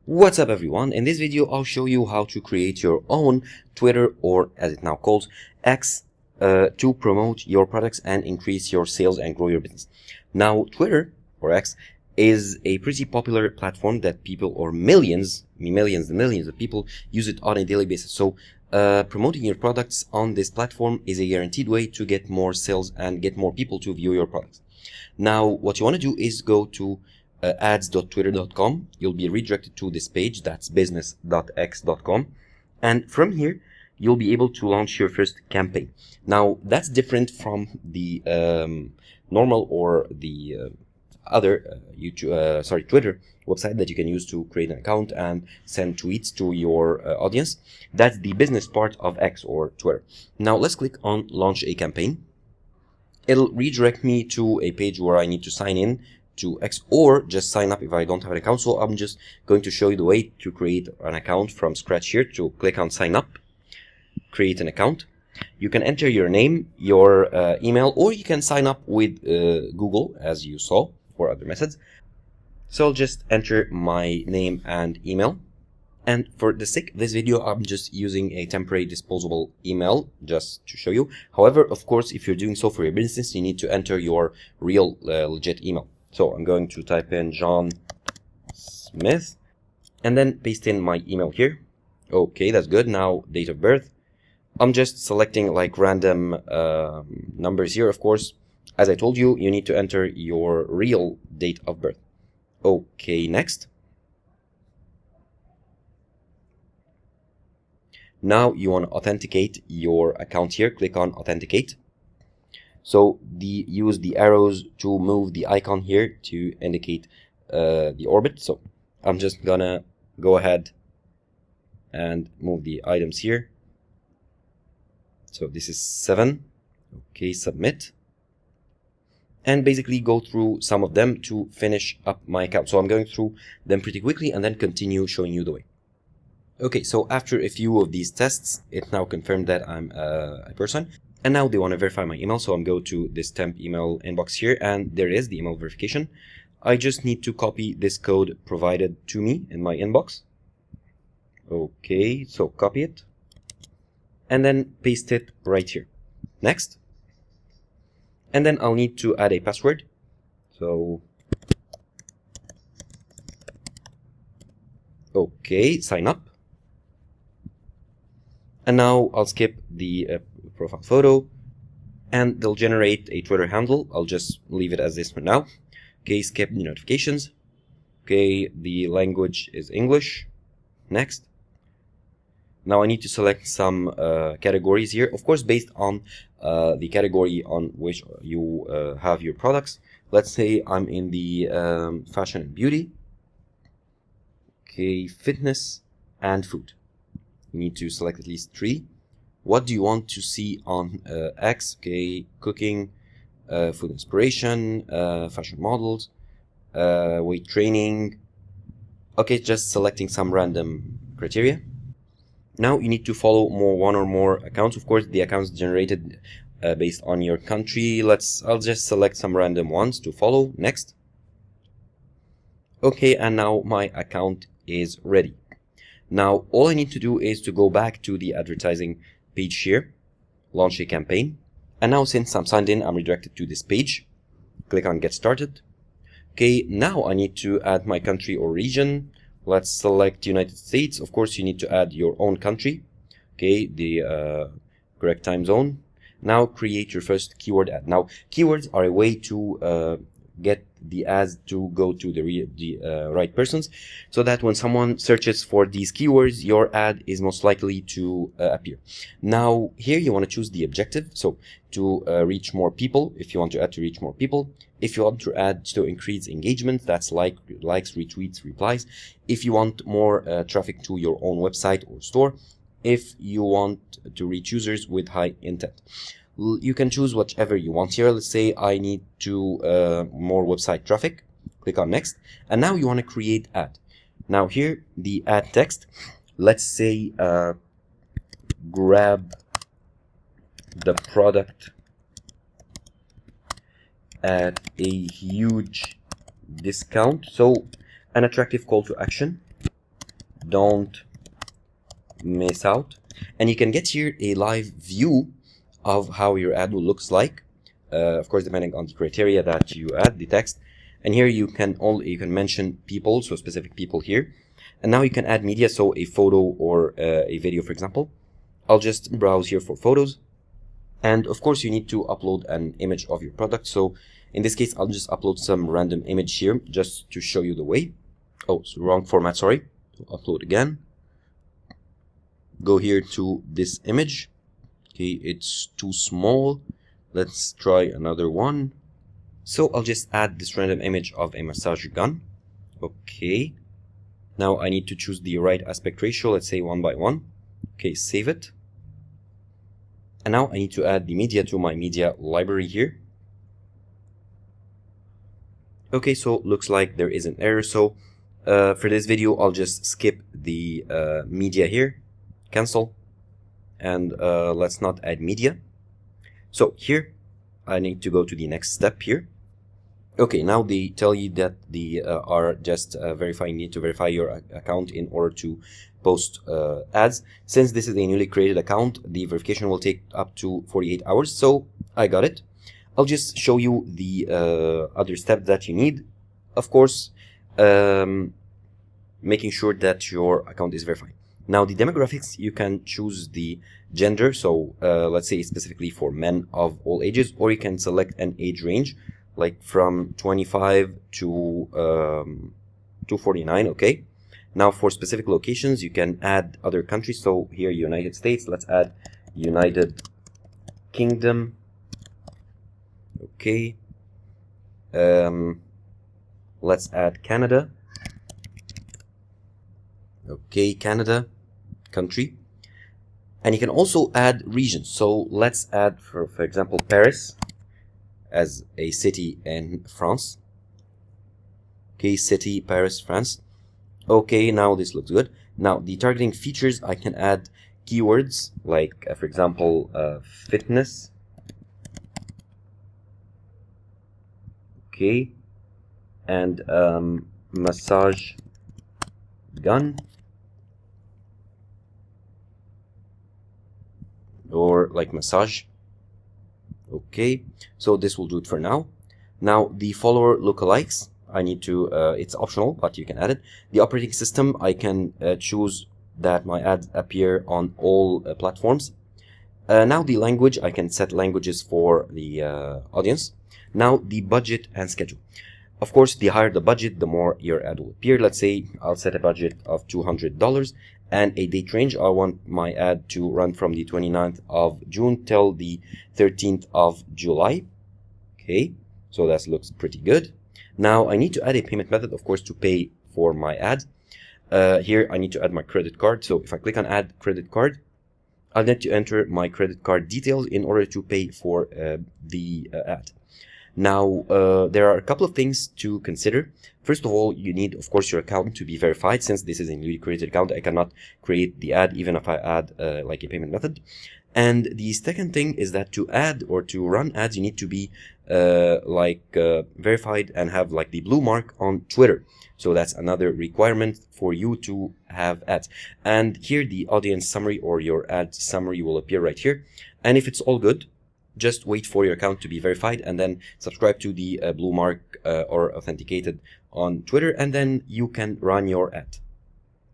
What's up everyone? In this video I'll show you how to create your own Twitter, or as it now calls X, to promote your products and increase your sales and grow your business. Now Twitter or X is a pretty popular platform that people, or millions and millions of people, use it on a daily basis. So promoting your products on this platform is a guaranteed way to get more sales and get more people to view your products. Now what you want to do is go to ads.twitter.com. You'll be redirected to this page, that's business.x.com, and from here you'll be able to launch your first campaign. Now that's different from the normal or the other Twitter website that you can use to create an account and send tweets to your audience. That's the business part of X or Twitter. Now let's click on launch a campaign. It'll redirect me to a page where I need to sign in to X, or just sign up if I don't have an account. So I'm just going to show you the way to create an account from scratch here. To click on sign up, create an account. You can enter your name, your email, or you can sign up with Google as you saw, or other methods. So I'll just enter my name and email. And for the sake of this video, I'm just using a temporary disposable email just to show you. However, of course, if you're doing so for your business, you need to enter your real legit email. So I'm going to type in John Smith and then paste in my email here. Okay, that's good. Now date of birth. I'm just selecting like random numbers here. Of course, as I told you, you need to enter your real date of birth. Okay, next. Now you want to authenticate your account here. Click on authenticate. So use the arrows to move the icon here to indicate the orbit. So I'm just gonna go ahead and move the items here. So this is 7. Okay, submit. And basically go through some of them to finish up my account. So I'm going through them pretty quickly and then continue showing you the way. Okay, so after a few of these tests, it now confirmed that I'm a person. And now they want to verify my email, so I'm going to this temp email inbox here, and there is the email verification. I just need to copy this code provided to me in my inbox. Okay, so copy it, and then paste it right here. Next. And then I'll need to add a password. So, okay, sign up. And now I'll skip the profile photo, and they'll generate a Twitter handle. I'll just leave it as this for now. Okay, skip the notifications. Okay, the language is English. Next. Now I need to select some categories here, of course based on the category on which you have your products. Let's say I'm in the fashion and beauty. Okay, fitness and food. You need to select at least 3. What do you want to see on X? Okay, cooking, food inspiration, fashion models, weight training. Okay, just selecting some random criteria. Now you need to follow one or more accounts. Of course, the accounts generated based on your country. I'll just select some random ones to follow. Next. Okay, and now my account is ready. Now all I need to do is to go back to the advertising page here, launch a campaign, and now since I'm signed in, I'm redirected to this page. Click on get started. Okay, now I need to add my country or region. Let's select United States. Of course, you need to add your own country. Okay, the correct time zone. Now create your first keyword ad. Now keywords are a way to get the ads to go to the right persons, so that when someone searches for these keywords, your ad is most likely to appear. Now here you want to choose the objective, so to reach more people. If you want to add to reach more people, if you want to add to increase engagement, that's likes, retweets, replies. If you want more traffic to your own website or store, if you want to reach users with high intent. You can choose whichever you want here. Let's say I need to more website traffic. Click on next, and now you want to create ad. Now here the ad text, let's say grab the product at a huge discount. So an attractive call to action. don't miss out. And you can get here a live view of how your ad will looks like, of course depending on the criteria that you add, the text. And here you can mention people, so specific people here. And now you can add media, so a photo or a video, for example. I'll just browse here for photos. And of course you need to upload an image of your product. So in this case, I'll just upload some random image here just to show you the way. Oh, so wrong format, sorry. So upload again. Go here to this image. Okay, it's too small. Let's try another one. So I'll just add this random image of a massage gun. Okay. Now I need to choose the right aspect ratio. Let's say 1:1. Okay, save it. And now I need to add the media to my media library here. Okay, so looks like there is an error. So for this video, I'll just skip the media here. Cancel. And let's not add media. So here I need to go to the next step here. Okay, now they tell you that the are just verifying, need to verify your account in order to post ads. Since this is a newly created account, the verification will take up to 48 hours. So I got it. I'll just show you the other steps that you need. Of course, making sure that your account is verified. Now the demographics, you can choose the gender. So let's say specifically for men of all ages, or you can select an age range like from 25 to 49. Okay. Now for specific locations, you can add other countries. So here, United States, let's add United Kingdom. Okay. Let's add Canada. Okay, Canada, country. And you can also add regions. So let's add, for example, Paris as a city in France. Okay, city, Paris, France. Okay, now this looks good. Now the targeting features, I can add keywords like, for example, fitness. Okay, and massage gun, or like massage. Okay, so this will do it for now. Now the follower lookalikes, I need to, it's optional, but you can add it. The operating system, I can choose that my ads appear on all platforms. Now the language, I can set languages for the audience. Now the budget and schedule. Of course, the higher the budget, the more your ad will appear. Let's say I'll set a budget of $200 and a date range. I want my ad to run from the 29th of June till the 13th of July. Okay, so that looks pretty good. Now I need to add a payment method, of course, to pay for my ad. Here I need to add my credit card. So if I click on add credit card, I'll need to enter my credit card details in order to pay for the ad. Now, there are a couple of things to consider. First of all, you need, of course, your account to be verified. Since this is a newly created account, I cannot create the ad even if I add like a payment method. And the second thing is that to add or to run ads, you need to be verified and have like the blue mark on Twitter. So that's another requirement for you to have ads. And here the audience summary or your ad summary will appear right here. And if it's all good, just wait for your account to be verified and then subscribe to the blue mark or authenticated on Twitter, and then you can run your ad.